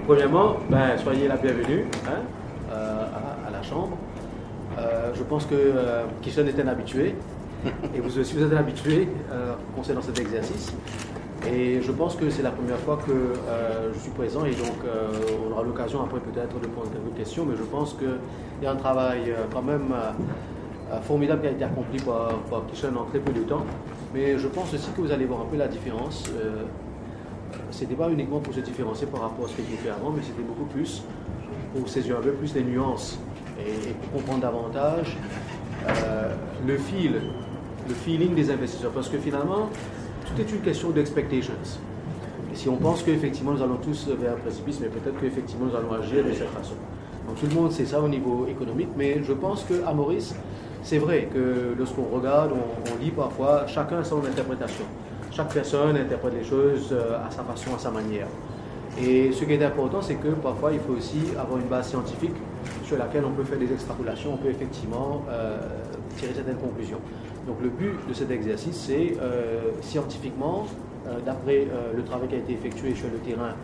Premièrement, soyez la bienvenue hein, à la Chambre. Je pense que Kishan est un habitué, et vous aussi vous êtes un habitué concernant cet exercice. Et je pense que c'est la première fois que je suis présent, et donc on aura l'occasion après peut-être de prendre quelques questions, mais je pense qu'il y a un travail quand même formidable qui a été accompli par Kishan en très peu de temps. Mais je pense aussi que vous allez voir un peu la différence. C'était pas uniquement pour se différencier par rapport à ce qu'il fait avant, mais c'était beaucoup plus pour saisir un peu plus les nuances et pour comprendre davantage le feeling des investisseurs. Parce que finalement, tout est une question d'expectations. Et si on pense qu'effectivement nous allons tous vers un précipice, mais peut-être qu'effectivement nous allons agir de cette façon. Donc tout le monde sait ça au niveau économique, mais je pense qu'à Maurice, c'est vrai que lorsqu'on regarde, on lit parfois, chacun a son interprétation. Chaque personne interprète les choses à sa façon, à sa manière. Et ce qui est important, c'est que parfois, il faut aussi avoir une base scientifique sur laquelle on peut faire des extrapolations, on peut effectivement tirer certaines conclusions. Donc le but de cet exercice, c'est scientifiquement, d'après le travail qui a été effectué sur le terrain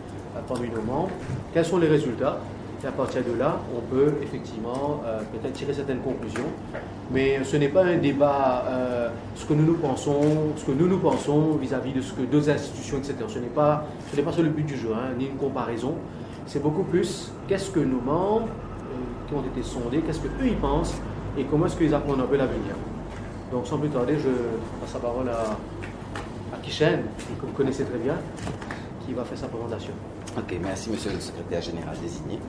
parmi nos membres, quels sont les résultats. Et à partir de là, on peut effectivement peut-être tirer certaines conclusions. Mais ce n'est pas un débat, ce que nous nous pensons vis-à-vis de ce que d'autres institutions, etc. Ce n'est pas ça le but du jeu, hein, ni une comparaison. C'est beaucoup plus qu'est-ce que nos membres qui ont été sondés, qu'est-ce qu'eux ils pensent et comment est-ce qu'ils appréhendent un peu l'avenir. Donc sans plus tarder, je passe la parole à Kishan, que vous connaissez très bien, qui va faire sa présentation. Ok, merci Monsieur le Secrétaire Général désigné.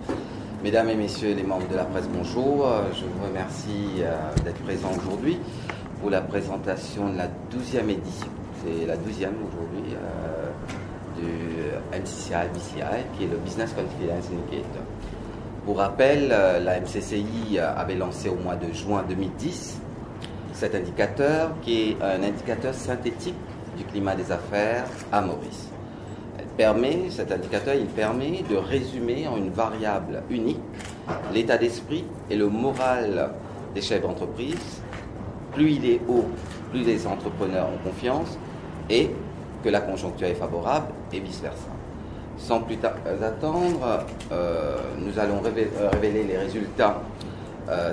Mesdames et Messieurs les membres de la presse, bonjour. Je vous remercie d'être présents aujourd'hui pour la présentation de la 12e édition. C'est la 12e aujourd'hui du MCCI-BCI, qui est le Business Confidence Indicator. Pour rappel, la MCCI avait lancé au mois de juin 2010 cet indicateur, qui est un indicateur synthétique du climat des affaires à Maurice. Cet indicateur, il permet de résumer en une variable unique l'état d'esprit et le moral des chefs d'entreprise. Plus il est haut, plus les entrepreneurs ont confiance et que la conjoncture est favorable et vice-versa. Sans plus attendre, nous allons révéler les résultats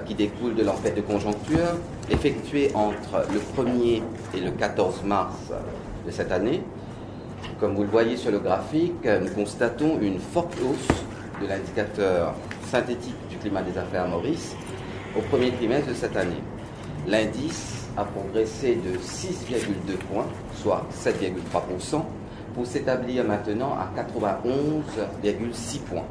qui découlent de l'enquête de conjoncture effectuée entre le 1er et le 14 mars de cette année. Comme vous le voyez sur le graphique, nous constatons une forte hausse de l'indicateur synthétique du climat des affaires à Maurice au premier trimestre de cette année. L'indice a progressé de 6,2 points, soit 7,3%, pour s'établir maintenant à 91,6 points.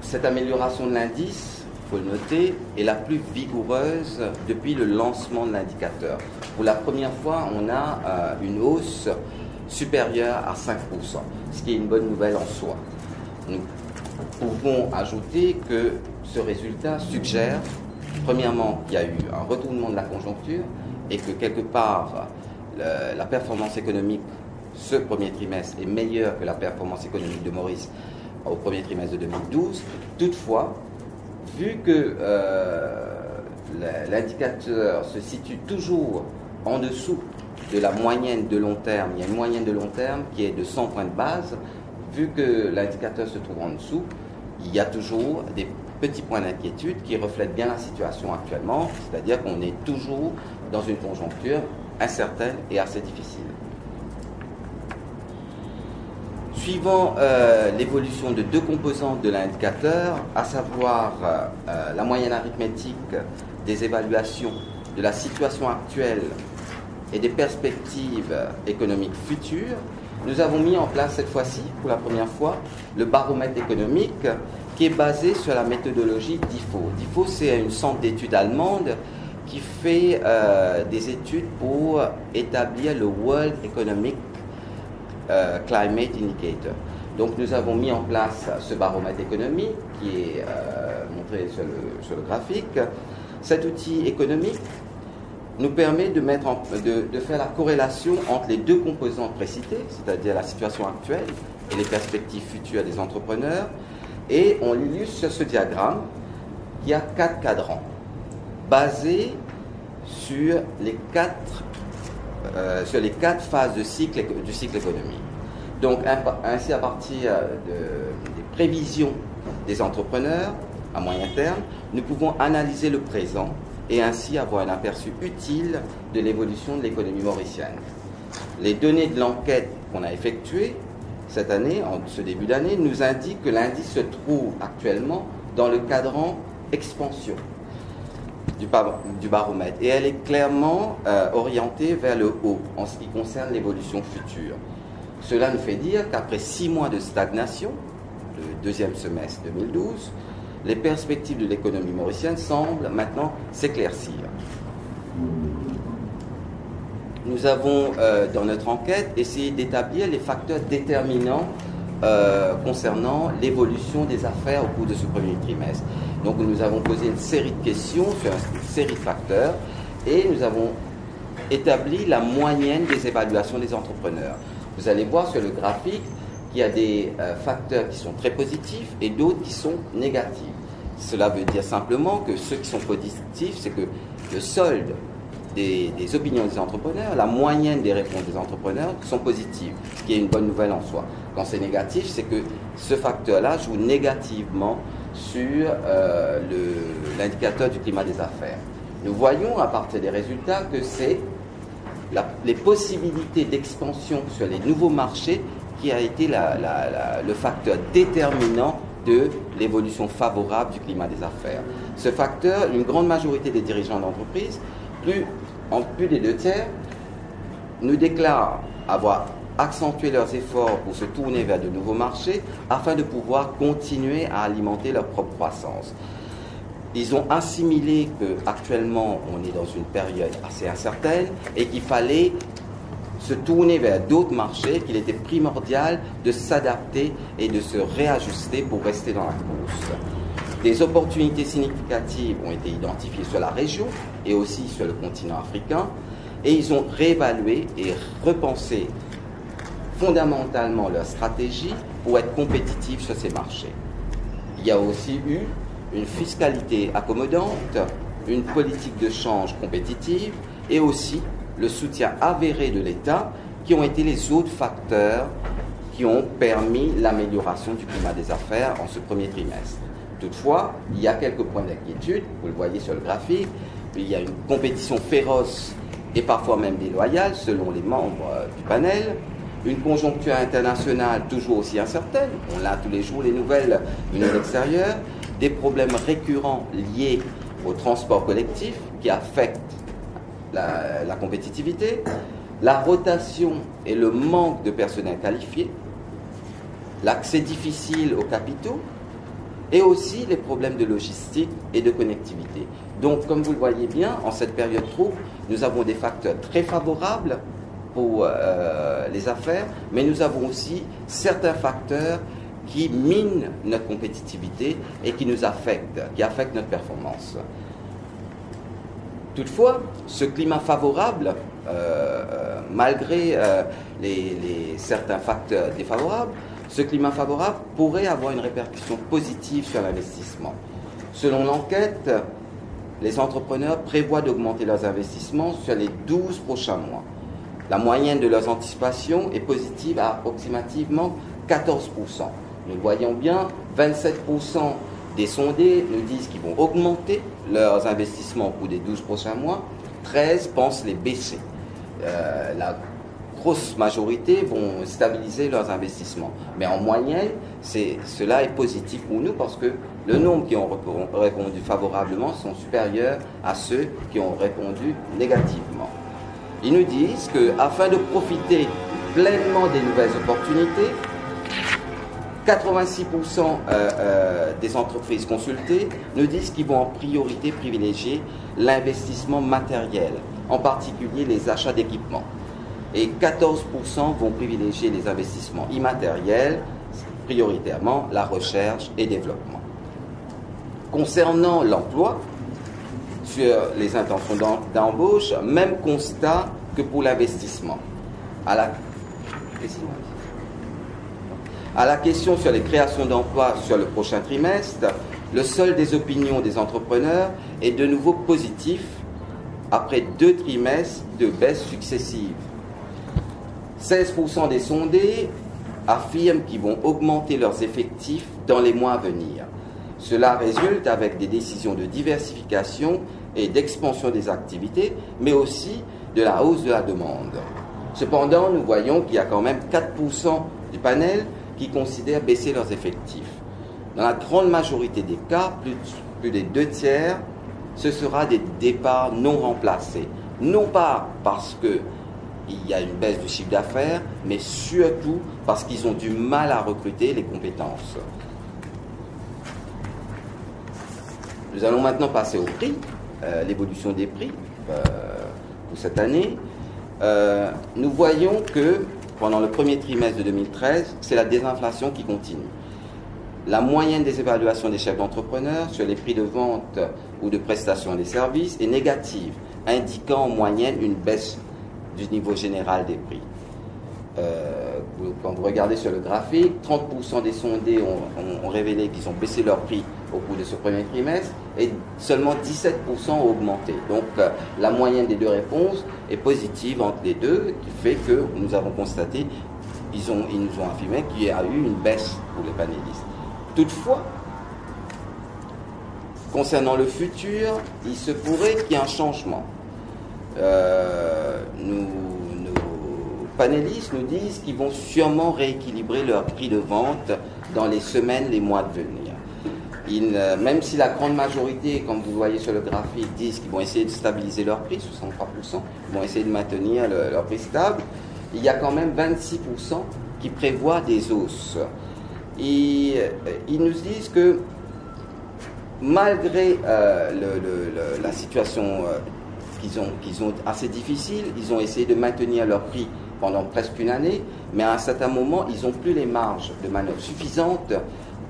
Cette amélioration de l'indice, il faut le noter, est la plus vigoureuse depuis le lancement de l'indicateur. Pour la première fois, on a une hausse supérieure à 5%, ce qui est une bonne nouvelle en soi. Nous pouvons ajouter que ce résultat suggère, premièrement, qu'il y a eu un retournement de la conjoncture et que quelque part, la performance économique ce premier trimestre est meilleure que la performance économique de Maurice au premier trimestre de 2012. Toutefois, vu que l'indicateur se situe toujours en dessous de la moyenne de long terme, il y a une moyenne de long terme qui est de 100 points de base, vu que l'indicateur se trouve en dessous, il y a toujours des petits points d'inquiétude qui reflètent bien la situation actuellement, c'est-à-dire qu'on est toujours dans une conjoncture incertaine et assez difficile. Suivant l'évolution de deux composantes de l'indicateur, à savoir la moyenne arithmétique des évaluations de la situation actuelle et des perspectives économiques futures, nous avons mis en place cette fois-ci, pour la première fois, le baromètre économique qui est basé sur la méthodologie d'IFO. DIFO, c'est une centre d'études allemande qui fait des études pour établir le World Economic Climate Indicator. Donc nous avons mis en place ce baromètre économique qui est montré sur le graphique. Cet outil économique nous permet de faire la corrélation entre les deux composantes précitées, c'est-à-dire la situation actuelle et les perspectives futures des entrepreneurs. Et on l'illustre sur ce diagramme qui a 4 cadrans basés sur les quatre phases du cycle économique. Donc ainsi, à partir des prévisions des entrepreneurs à moyen terme, nous pouvons analyser le présent et ainsi avoir un aperçu utile de l'évolution de l'économie mauricienne. Les données de l'enquête qu'on a effectuée cette année, en ce début d'année, nous indiquent que l'indice se trouve actuellement dans le cadran expansion du baromètre et elle est clairement orientée vers le haut en ce qui concerne l'évolution future. Cela nous fait dire qu'après 6 mois de stagnation, le deuxième semestre 2012, les perspectives de l'économie mauricienne semblent maintenant s'éclaircir. Nous avons, dans notre enquête, essayé d'établir les facteurs déterminants concernant l'évolution des affaires au cours de ce premier trimestre. Donc nous avons posé une série de questions sur une série de facteurs et nous avons établi la moyenne des évaluations des entrepreneurs. Vous allez voir sur le graphique qu'il y a des facteurs qui sont très positifs et d'autres qui sont négatifs. Cela veut dire simplement que ceux qui sont positifs, c'est que le solde des opinions des entrepreneurs, la moyenne des réponses des entrepreneurs sont positives, ce qui est une bonne nouvelle en soi. Quand c'est négatif, c'est que ce facteur-là joue négativement sur l'indicateur du climat des affaires. Nous voyons à partir des résultats que c'est les possibilités d'expansion sur les nouveaux marchés qui a été le facteur déterminant de l'évolution favorable du climat des affaires. Ce facteur, une grande majorité des dirigeants d'entreprise, plus des 2/3, nous déclarent avoir accentué leurs efforts pour se tourner vers de nouveaux marchés afin de pouvoir continuer à alimenter leur propre croissance. Ils ont assimilé qu'actuellement on est dans une période assez incertaine et qu'il fallait se tourner vers d'autres marchés, qu'il était primordial de s'adapter et de se réajuster pour rester dans la course. Des opportunités significatives ont été identifiées sur la région et aussi sur le continent africain et ils ont réévalué et repensé fondamentalement leur stratégie pour être compétitifs sur ces marchés. Il y a aussi eu une fiscalité accommodante, une politique de change compétitive et aussi le soutien avéré de l'État qui ont été les autres facteurs qui ont permis l'amélioration du climat des affaires en ce premier trimestre. Toutefois, il y a quelques points d'inquiétude, vous le voyez sur le graphique, il y a une compétition féroce et parfois même déloyale selon les membres du panel, une conjoncture internationale toujours aussi incertaine, on a tous les jours les nouvelles venues de l'extérieur, des problèmes récurrents liés au transport collectif qui affectent la compétitivité, la rotation et le manque de personnel qualifié, l'accès difficile aux capitaux et aussi les problèmes de logistique et de connectivité. Donc, comme vous le voyez bien, en cette période trouble, nous avons des facteurs très favorables pour les affaires, mais nous avons aussi certains facteurs qui minent notre compétitivité et qui nous affectent, qui affectent notre performance. Toutefois, ce climat favorable, malgré certains facteurs défavorables, ce climat favorable pourrait avoir une répercussion positive sur l'investissement. Selon l'enquête, les entrepreneurs prévoient d'augmenter leurs investissements sur les 12 prochains mois. La moyenne de leurs anticipations est positive à approximativement 14%. Nous le voyons bien, 27% des sondés nous disent qu'ils vont augmenter leurs investissements au cours des 12 prochains mois, 13 pensent les baisser. La grosse majorité vont stabiliser leurs investissements. Mais en moyenne, cela est positif pour nous parce que le nombre qui ont répondu favorablement sont supérieurs à ceux qui ont répondu négativement. Ils nous disent qu'afin de profiter pleinement des nouvelles opportunités, 86% des entreprises consultées nous disent qu'ils vont en priorité privilégier l'investissement matériel, en particulier les achats d'équipements. Et 14% vont privilégier les investissements immatériels, prioritairement la recherche et développement. Concernant l'emploi, sur les intentions d'embauche, même constat que pour l'investissement. À la question sur les créations d'emplois sur le prochain trimestre, le solde des opinions des entrepreneurs est de nouveau positif après 2 trimestres de baisse successive. 16% des sondés affirment qu'ils vont augmenter leurs effectifs dans les mois à venir. Cela résulte avec des décisions de diversification et d'expansion des activités, mais aussi de la hausse de la demande. Cependant, nous voyons qu'il y a quand même 4% du panel qui considèrent baisser leurs effectifs. Dans la grande majorité des cas, plus des 2/3, ce sera des départs non remplacés. Non pas parce qu'il y a une baisse du chiffre d'affaires, mais surtout parce qu'ils ont du mal à recruter les compétences. Nous allons maintenant passer au prix, l'évolution des prix pour cette année. Nous voyons que pendant le premier trimestre de 2013, c'est la désinflation qui continue. La moyenne des évaluations des chefs d'entrepreneurs sur les prix de vente ou de prestation des services est négative, indiquant en moyenne une baisse du niveau général des prix. Quand vous regardez sur le graphique, 30% des sondés ont révélé qu'ils ont baissé leur prix au cours de ce premier trimestre et seulement 17% ont augmenté. Donc la moyenne des deux réponses est positive entre les deux, qui fait que nous avons constaté, ils nous ont affirmé qu'il y a eu une baisse pour les panélistes. Toutefois, concernant le futur, il se pourrait qu'il y ait un changement. Nos panélistes nous disent qu'ils vont sûrement rééquilibrer leur prix de vente dans les semaines, les mois de venir. Même si la grande majorité, comme vous voyez sur le graphique, disent qu'ils vont essayer de stabiliser leur prix, 63%, ils vont essayer de maintenir leur prix stable, il y a quand même 26% qui prévoient des hausses. Et ils nous disent que malgré la situation qu'ils ont assez difficile, ils ont essayé de maintenir leur prix pendant presque une année, mais à un certain moment, ils n'ont plus les marges de manœuvre suffisantes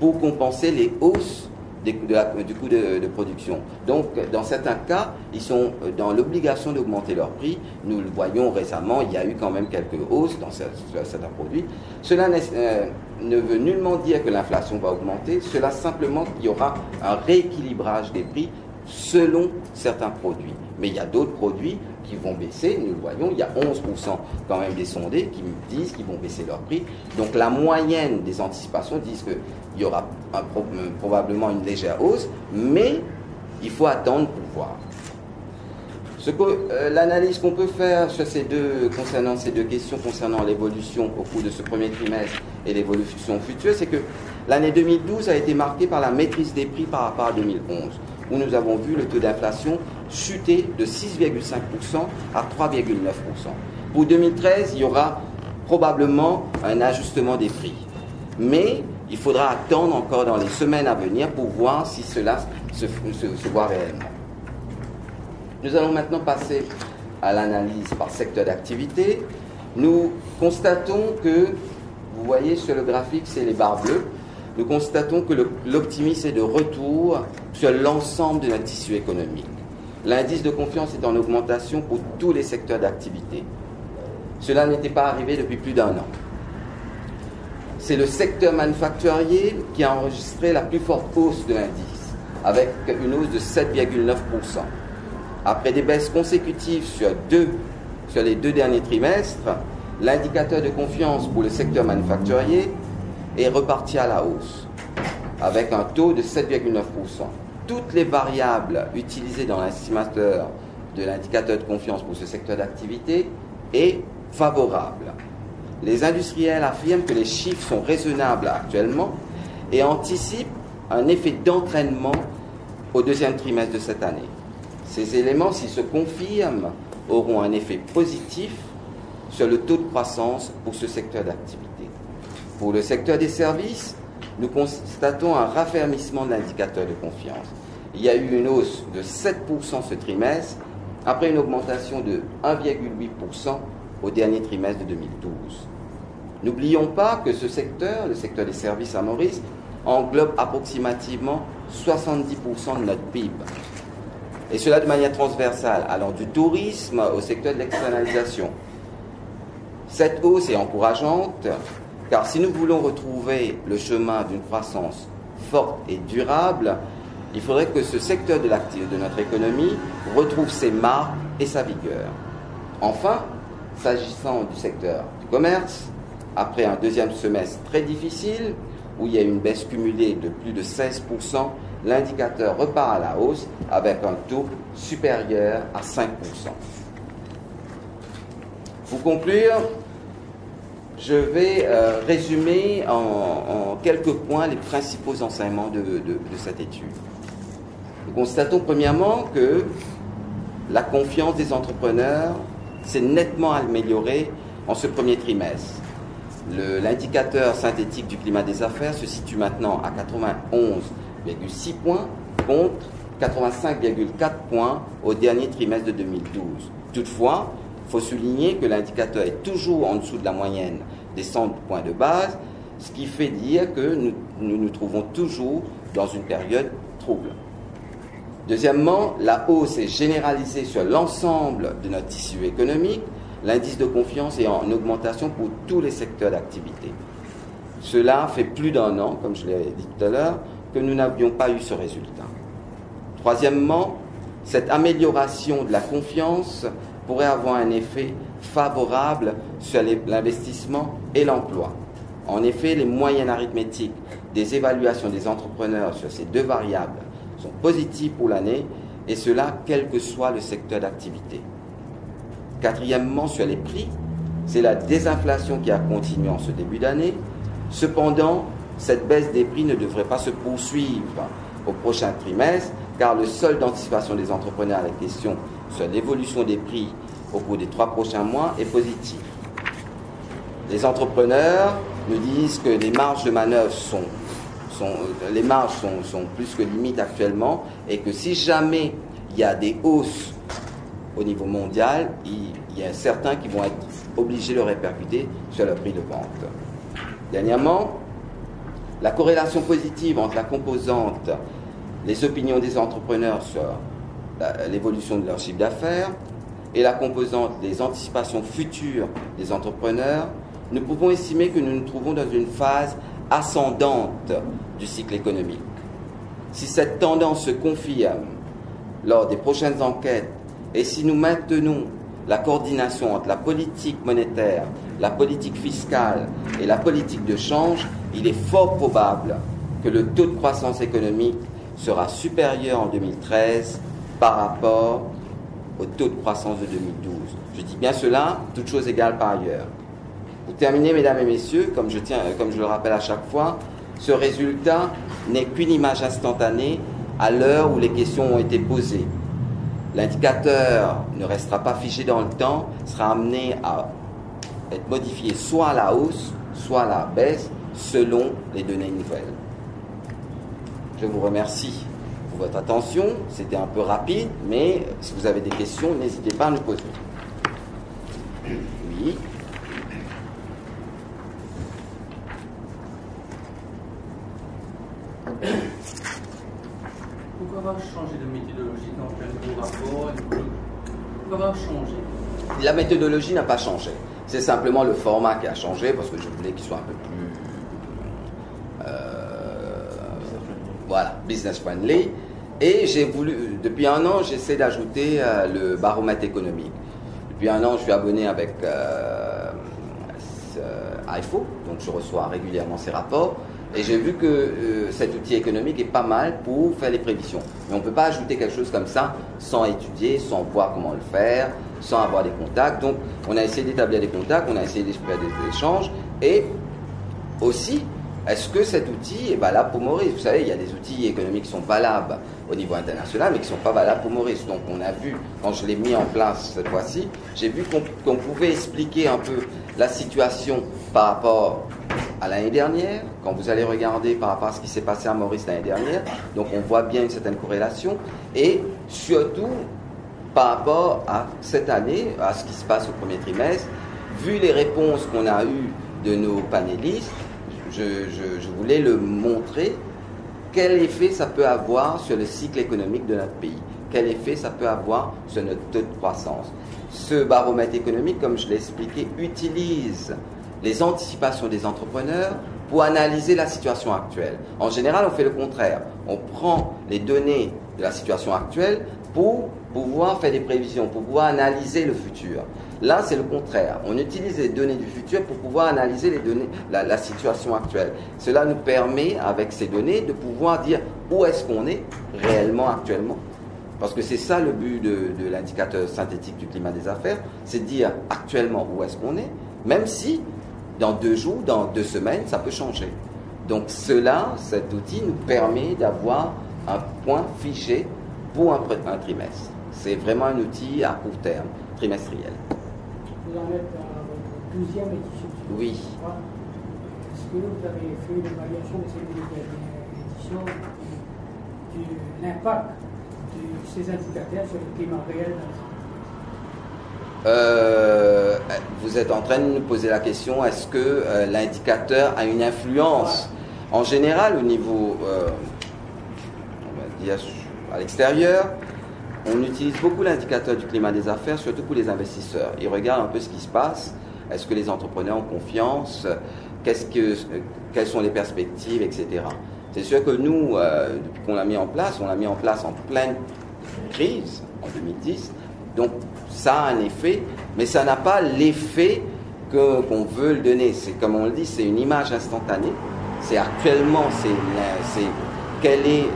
pour compenser les hausses du coût de production. Donc, dans certains cas, ils sont dans l'obligation d'augmenter leur prix. Nous le voyons récemment, il y a eu quand même quelques hausses dans certains produits. Cela ne veut nullement dire que l'inflation va augmenter, cela simplement qu'il y aura un rééquilibrage des prix selon certains produits. Mais il y a d'autres produits qui vont baisser, nous le voyons, il y a 11% quand même des sondés qui disent qu'ils vont baisser leur prix. Donc la moyenne des anticipations disent qu'il y aura probablement une légère hausse, mais il faut attendre pour voir. L'analyse qu'on peut faire sur concernant ces deux questions, concernant l'évolution au cours de ce premier trimestre et l'évolution future, c'est que l'année 2012 a été marquée par la maîtrise des prix par rapport à 2011, où nous avons vu le taux d'inflation chuter de 6,5% à 3,9%. Pour 2013, il y aura probablement un ajustement des prix. Mais il faudra attendre encore dans les semaines à venir pour voir si cela se voit réellement. Nous allons maintenant passer à l'analyse par secteur d'activité. Nous constatons que, vous voyez sur le graphique, c'est les barres bleues, nous constatons que l'optimisme est de retour sur l'ensemble de notre tissu économique. L'indice de confiance est en augmentation pour tous les secteurs d'activité. Cela n'était pas arrivé depuis plus d'un an. C'est le secteur manufacturier qui a enregistré la plus forte hausse de l'indice, avec une hausse de 7,9%. Après des baisses consécutives sur les 2 derniers trimestres, l'indicateur de confiance pour le secteur manufacturier est reparti à la hausse, avec un taux de 7,9%. Toutes les variables utilisées dans l'estimateur de l'indicateur de confiance pour ce secteur d'activité est favorable. Les industriels affirment que les chiffres sont raisonnables actuellement et anticipent un effet d'entraînement au 2e trimestre de cette année. Ces éléments, s'ils se confirment, auront un effet positif sur le taux de croissance pour ce secteur d'activité. Pour le secteur des services, nous constatons un raffermissement de l'indicateur de confiance. Il y a eu une hausse de 7% ce trimestre, après une augmentation de 1,8% au dernier trimestre de 2012. N'oublions pas que ce secteur, le secteur des services à Maurice, englobe approximativement 70% de notre PIB. Et cela de manière transversale, allant du tourisme au secteur de l'externalisation. Cette hausse est encourageante, car si nous voulons retrouver le chemin d'une croissance forte et durable, il faudrait que ce secteur de notre économie retrouve ses marques et sa vigueur. Enfin, s'agissant du secteur du commerce, après un deuxième semestre très difficile, où il y a une baisse cumulée de plus de 16%, l'indicateur repart à la hausse avec un taux supérieur à 5%. Pour conclure, je vais résumer en quelques points les principaux enseignements de cette étude. Nous constatons premièrement que la confiance des entrepreneurs s'est nettement améliorée en ce premier trimestre. L'indicateur synthétique du climat des affaires se situe maintenant à 91,6 points contre 85,4 points au dernier trimestre de 2012. Toutefois, il faut souligner que l'indicateur est toujours en dessous de la moyenne des 100 points de base, ce qui fait dire que nous nous trouvons toujours dans une période trouble. Deuxièmement, la hausse est généralisée sur l'ensemble de notre tissu économique. L'indice de confiance est en augmentation pour tous les secteurs d'activité. Cela fait plus d'un an, comme je l'ai dit tout à l'heure, que nous n'avions pas eu ce résultat. Troisièmement, cette amélioration de la confiance pourrait avoir un effet favorable sur l'investissement et l'emploi. En effet, les moyennes arithmétiques des évaluations des entrepreneurs sur ces deux variables sont positives pour l'année, et cela quel que soit le secteur d'activité. Quatrièmement, sur les prix, c'est la désinflation qui a continué en ce début d'année. Cependant, cette baisse des prix ne devrait pas se poursuivre au prochain trimestre, car le solde d'anticipation des entrepreneurs à la question sur l'évolution des prix au cours des 3 prochains mois est positif. Les entrepreneurs nous disent que les marges de manœuvre sont plus que limites actuellement, et que si jamais il y a des hausses au niveau mondial, il y a certains qui vont être obligés de le répercuter sur le prix de vente. Dernièrement, la corrélation positive entre la composante les opinions des entrepreneurs sur l'évolution de leur chiffre d'affaires et la composante des anticipations futures des entrepreneurs, nous pouvons estimer que nous nous trouvons dans une phase ascendante du cycle économique. Si cette tendance se confirme lors des prochaines enquêtes, et si nous maintenons la coordination entre la politique monétaire, la politique fiscale et la politique de change, il est fort probable que le taux de croissance économique sera supérieur en 2013 par rapport au taux de croissance de 2012. Je dis bien cela, toutes choses égales par ailleurs. Pour terminer, mesdames et messieurs, comme je le rappelle à chaque fois, ce résultat n'est qu'une image instantanée à l'heure où les questions ont été posées. L'indicateur ne restera pas figé dans le temps, sera amené à être modifié soit à la hausse, soit à la baisse, selon les données nouvelles. Je vous remercie pour votre attention. C'était un peu rapide, mais si vous avez des questions, n'hésitez pas à nous poser. Oui. Pourquoi avoir changé de méthodologie dans le nouveau rapport? Pourquoi avoir changé? La méthodologie n'a pas changé. C'est simplement le format qui a changé, parce que je voulais qu'il soit un peu plus business friendly. Et j'ai voulu, depuis un an, j'essaie d'ajouter le baromètre économique. Depuis un an, je suis abonné avec IFO, donc je reçois régulièrement ces rapports. Et j'ai vu que cet outil économique est pas mal pour faire les prévisions. Mais on ne peut pas ajouter quelque chose comme ça sans étudier, sans voir comment le faire, sans avoir des contacts. Donc, on a essayé d'établir des contacts, on a essayé de faire des échanges. Et aussi, est-ce que cet outil est valable pour Maurice? Vous savez, il y a des outils économiques qui sont valables au niveau international, mais qui ne sont pas valables pour Maurice. Donc, on a vu, quand je l'ai mis en place cette fois-ci, j'ai vu qu'on pouvait expliquer un peu la situation par rapport à l'année dernière, quand vous allez regarder par rapport à ce qui s'est passé à Maurice l'année dernière, donc on voit bien une certaine corrélation, et surtout par rapport à cette année, à ce qui se passe au premier trimestre, vu les réponses qu'on a eues de nos panélistes, je voulais le montrer, quel effet ça peut avoir sur le cycle économique de notre pays, quel effet ça peut avoir sur notre taux de croissance. Ce baromètre économique, comme je l'ai expliqué, utilise les anticipations des entrepreneurs pour analyser la situation actuelle. En général, on fait le contraire. On prend les données de la situation actuelle pour pouvoir faire des prévisions, pour pouvoir analyser le futur. Là, c'est le contraire. On utilise les données du futur pour pouvoir analyser les données, la situation actuelle. Cela nous permet, avec ces données, de pouvoir dire où est-ce qu'on est réellement actuellement. Parce que c'est ça le but de l'indicateur synthétique du climat des affaires, c'est de dire actuellement où est-ce qu'on est, même si dans 2 jours, dans 2 semaines, ça peut changer. Donc cet outil nous permet d'avoir un point figé pour un trimestre. C'est vraiment un outil à court terme, trimestriel. Vous en êtes à votre 12e édition. Oui. Est-ce que vous avez fait une évaluation de cette édition, de l'impact de ces indicateurs sur le climat réel dans les entreprises? Vous êtes en train de nous poser la question, est-ce que l'indicateur a une influence? En général, au niveau, on va dire, à l'extérieur, on utilise beaucoup l'indicateur du climat des affaires, surtout pour les investisseurs. Ils regardent un peu ce qui se passe, est-ce que les entrepreneurs ont confiance, quelles sont les perspectives, etc. C'est sûr que nous, depuis qu'on l'a mis en place, on l'a mis en place en pleine crise, en 2010, donc ça a un effet, mais ça n'a pas l'effet qu'on veut le donner. C'est comme on le dit, c'est une image instantanée. C'est actuellement, c'est quel est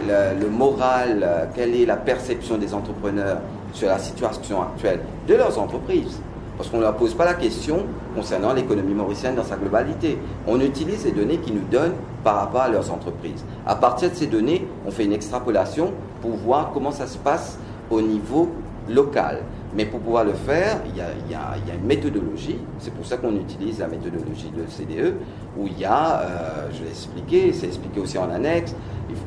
le moral, quelle est la perception des entrepreneurs sur la situation actuelle de leurs entreprises. Parce qu'on ne leur pose pas la question concernant l'économie mauricienne dans sa globalité. On utilise les données qu'ils nous donnent par rapport à leurs entreprises. À partir de ces données, on fait une extrapolation pour voir comment ça se passe au niveau local. Mais pour pouvoir le faire, il y a une méthodologie. C'est pour ça qu'on utilise la méthodologie de CDE, où il y a, je l'ai expliqué, c'est expliqué aussi en annexe,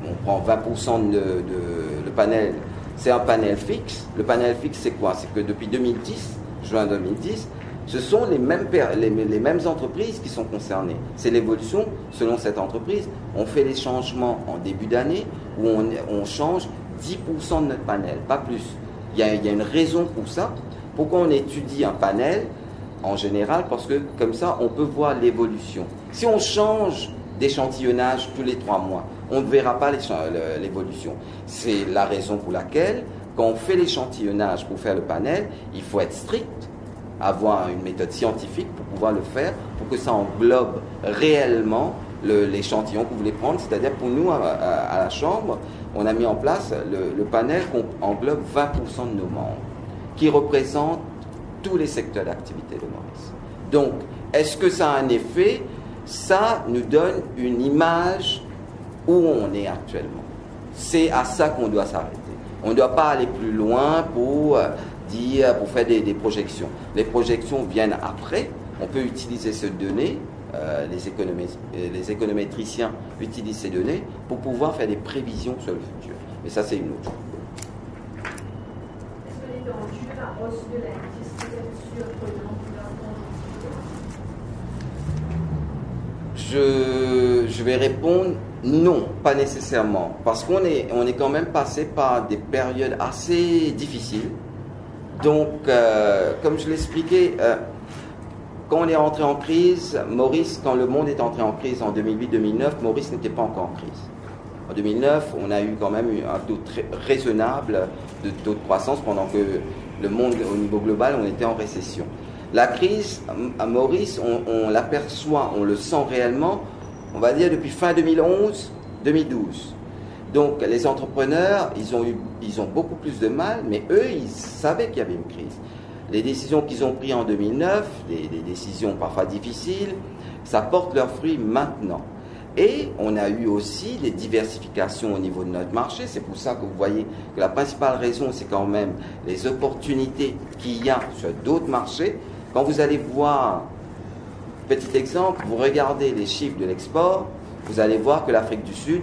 on prend 20% le panel, c'est un panel fixe. Le panel fixe, c'est quoi? C'est que depuis 2010, juin 2010, ce sont les mêmes entreprises qui sont concernées. C'est l'évolution selon cette entreprise. On fait les changements en début d'année, où on change 10% de notre panel, pas plus. Il y a une raison pour ça. Pourquoi on étudie un panel en général? Parce que comme ça, on peut voir l'évolution. Si on change d'échantillonnage tous les 3 mois, on ne verra pas l'évolution. C'est la raison pour laquelle, quand on fait l'échantillonnage pour faire le panel, il faut être strict, avoir une méthode scientifique pour pouvoir le faire, pour que ça englobe réellement l'échantillon que vous voulez prendre. C'est-à-dire pour nous, à la Chambre, on a mis en place le panel qui englobe 20% de nos membres, qui représentent tous les secteurs d'activité de Maurice. Donc, est-ce que ça a un effet? Ça nous donne une image où on est actuellement. C'est à ça qu'on doit s'arrêter. On ne doit pas aller plus loin pour faire des projections. Les projections viennent après. On peut utiliser ces données. Les économétriciens utilisent ces données pour pouvoir faire des prévisions sur le futur. Mais ça, c'est une autre chose. Est-ce que les dangers, la hausse de l'indice sur je vais répondre non, pas nécessairement. Parce qu'on est quand même passé par des périodes assez difficiles. Donc, comme je l'expliquais, quand on est rentré en crise, Maurice, quand le monde est entré en crise en 2008-2009, Maurice n'était pas encore en crise. En 2009, on a eu quand même un taux très raisonnable de taux de croissance pendant que le monde, au niveau global, on était en récession. La crise, à Maurice, on l'aperçoit, on le sent réellement, on va dire depuis fin 2011-2012. Donc les entrepreneurs, ils ont beaucoup plus de mal, mais eux, ils savaient qu'il y avait une crise. Les décisions qu'ils ont prises en 2009, des décisions parfois difficiles, ça porte leurs fruits maintenant. Et on a eu aussi des diversifications au niveau de notre marché. C'est pour ça que vous voyez que la principale raison, c'est quand même les opportunités qu'il y a sur d'autres marchés. Quand vous allez voir, petit exemple, vous regardez les chiffres de l'export, vous allez voir que l'Afrique du Sud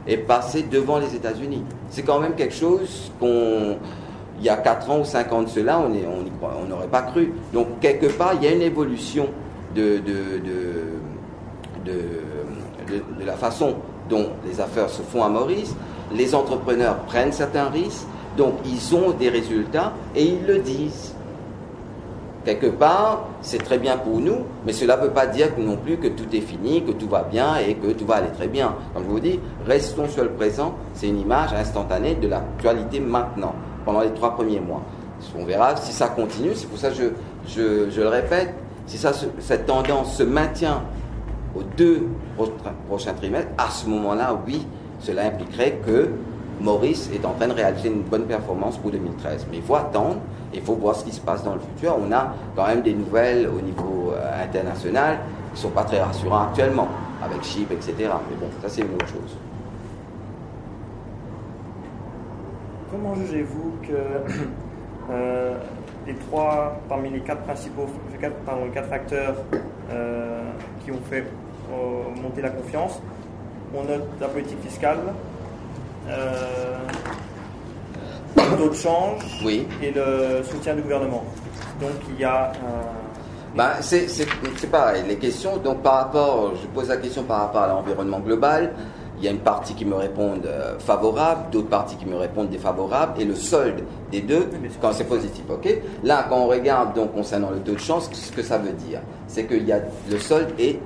est passée devant les États-Unis. C'est quand même quelque chose il y a 4 ans ou 5 ans de cela, on n'aurait pas cru. Donc, quelque part, il y a une évolution de la façon dont les affaires se font à Maurice. Les entrepreneurs prennent certains risques, donc ils ont des résultats et ils le disent. Quelque part, c'est très bien pour nous, mais cela ne veut pas dire non plus que tout est fini, que tout va bien et que tout va aller très bien. Comme je vous dis, restons sur le présent, c'est une image instantanée de l'actualité maintenant. pendant les 3 premiers mois. On verra si ça continue, c'est pour ça que je le répète, si cette tendance se maintient aux 2 prochains trimestres, à ce moment-là, oui, cela impliquerait que Maurice est en train de réaliser une bonne performance pour 2013. Mais il faut attendre, il faut voir ce qui se passe dans le futur. On a quand même des nouvelles au niveau international qui ne sont pas très rassurantes actuellement, avec Chypre, etc. Mais bon, ça c'est une autre chose. Comment jugez-vous que parmi les 4 principaux, 4 facteurs qui ont fait monter la confiance, on note la politique fiscale, le taux de change, oui, et le soutien du gouvernement. Donc il y a... c'est pareil, les questions, donc je pose la question par rapport à l'environnement global. Il y a une partie qui me répondent favorable, d'autres parties qui me répondent défavorables, et le solde des deux, quand c'est positif, ok. Là, quand on regarde donc concernant le taux de change, ce que ça veut dire, c'est que le solde est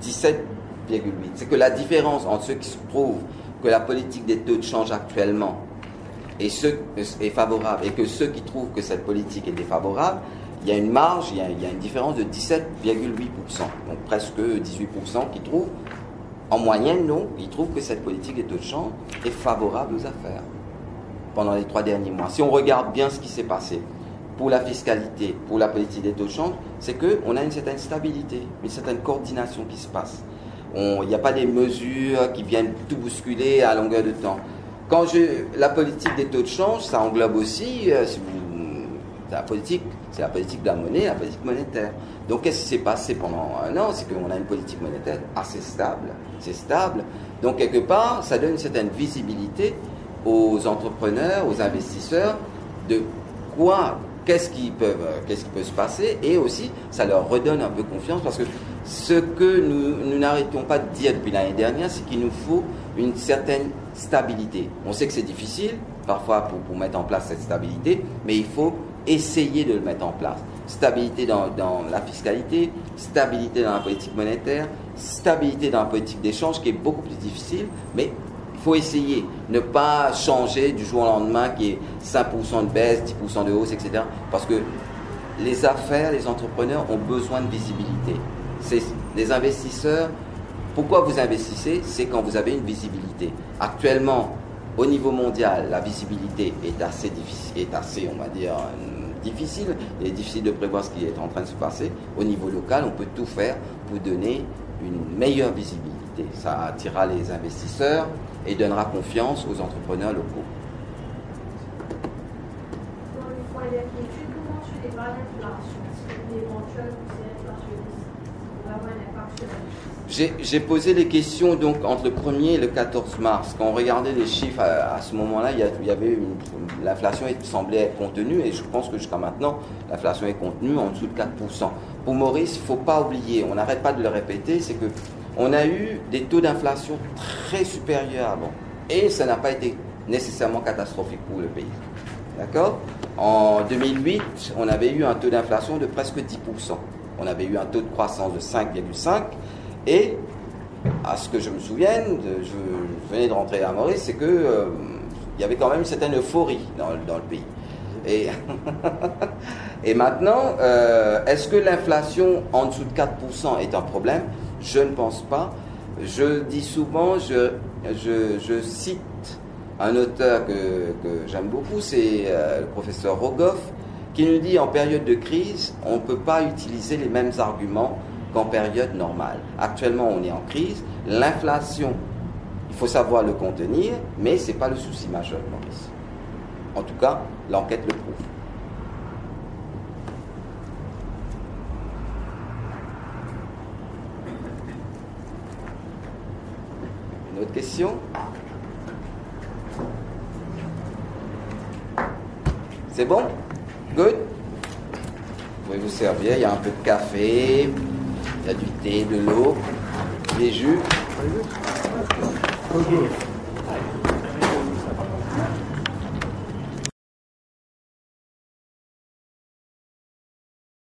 17,8. C'est que la différence entre ceux qui se trouvent que la politique des taux de change actuellement est favorable, et que ceux qui trouvent que cette politique est défavorable, il y a une marge, il y a une différence de 17,8%, donc presque 18% qui trouvent. En moyenne, non, ils trouvent que cette politique des taux de change est favorable aux affaires pendant les 3 derniers mois. Si on regarde bien ce qui s'est passé pour la fiscalité, pour la politique des taux de change, c'est qu'on a une certaine stabilité, une certaine coordination qui se passe. Il n'y a pas des mesures qui viennent tout bousculer à longueur de temps. La politique des taux de change, ça englobe aussi, c'est la politique de la monnaie, la politique monétaire. Donc, qu'est-ce qui s'est passé pendant un an? C'est qu'on a une politique monétaire assez stable. C'est stable. Donc, quelque part, ça donne une certaine visibilité aux entrepreneurs, aux investisseurs, de qu'est-ce qui peut se passer, et aussi, ça leur redonne un peu confiance, parce que ce que nous n'arrêtons pas de dire depuis l'année dernière, c'est qu'il nous faut une certaine stabilité. On sait que c'est difficile, parfois, pour mettre en place cette stabilité, mais il faut essayer de le mettre en place. Stabilité dans la fiscalité, stabilité dans la politique monétaire, stabilité dans la politique d'échange, qui est beaucoup plus difficile, mais il faut essayer. Ne pas changer du jour au lendemain, qui est 5% de baisse, 10% de hausse, etc. Parce que les affaires, les entrepreneurs ont besoin de visibilité. Les investisseurs, pourquoi vous investissez? C'est quand vous avez une visibilité. Actuellement, au niveau mondial, la visibilité est assez difficile, on va dire, difficile. Il est difficile de prévoir ce qui est en train de se passer. Au niveau local, on peut tout faire pour donner une meilleure visibilité. Ça attirera les investisseurs et donnera confiance aux entrepreneurs locaux. Dans les points d'inquiétude, comment tu débat l'inflation? Est-ce que l'éventuel conseil inflationniste va avoir un impact sur l'inflation? J'ai posé les questions donc entre le 1er et le 14 mars. Quand on regardait les chiffres à ce moment-là, l'inflation semblait être contenue, et je pense que jusqu'à maintenant, l'inflation est contenue en dessous de 4%. Pour Maurice, il ne faut pas oublier, on n'arrête pas de le répéter, c'est qu'on a eu des taux d'inflation très supérieurs avant, et ça n'a pas été nécessairement catastrophique pour le pays. D'accord? En 2008, on avait eu un taux d'inflation de presque 10%. On avait eu un taux de croissance de 5,5%. Et, à ce que je me souvienne, je venais de rentrer à Maurice, c'est que il y avait quand même une certaine euphorie dans le pays. Et maintenant, est-ce que l'inflation en dessous de 4% est un problème? Je ne pense pas. Je dis souvent, je cite un auteur que j'aime beaucoup, c'est le professeur Rogoff, qui nous dit en période de crise, on ne peut pas utiliser les mêmes arguments qu'en période normale. Actuellement, on est en crise. L'inflation, il faut savoir le contenir, mais ce n'est pas le souci majeur, Maurice. En tout cas, l'enquête le prouve. Une autre question? C'est bon? Good? Vous pouvez vous servir, il y a un peu de café, il y a du thé, de l'eau, des jus.